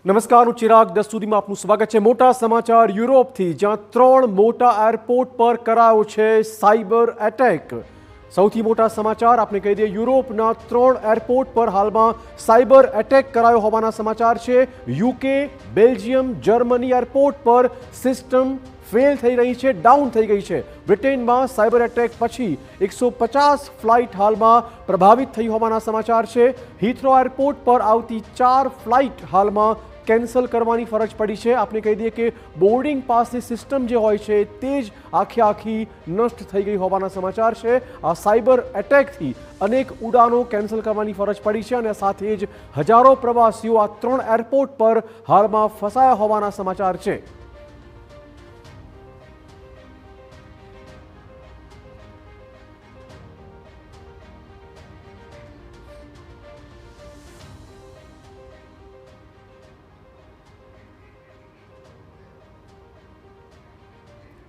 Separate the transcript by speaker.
Speaker 1: નમસ્કાર, હું ચિરાગ. 10 સુધીમાં આપનું સ્વાગત છે. મોટા સમાચાર યુરોપથી, જ્યાં 3 મોટા એરપોર્ટ પર કરાયો છે સાયબર એટેક. સૌથી મોટા સમાચાર આપણે કહી દઈએ, યુરોપના 3 એરપોર્ટ પર હાલમાં સાયબર એટેક કરાયો હોવાના સમાચાર છે. યુકે, બેલ્જિયમ, જર્મની એરપોર્ટ પર સિસ્ટમ ફેલ થઈ રહી છે, ડાઉન થઈ ગઈ છે. બ્રિટેનમાં સાયબર એટેક પછી 150 ફ્લાઇટ હાલમાં પ્રભાવિત થઈ હોવાના સમાચાર છે. હિથ્રો એરપોર્ટ પર આવતી 4 ફ્લાઇટ હાલમાં કેન્સલ કરવાની ફરજ પડી છે. આપણે કહી દઈએ કે બોર્ડિંગ પાસની સિસ્ટમ જે હોય છે તે જ આખી નષ્ટ થઈ ગઈ હોવાના સમાચાર છે. આ સાયબર એટેકથી અનેક ઉડાનો કેન્સલ કરવાની ફરજ પડી છે અને સાથે જ હજારો પ્રવાસીઓ આ 3 એરપોર્ટ પર હાલમાં ફસાયા હોવાના સમાચાર છે.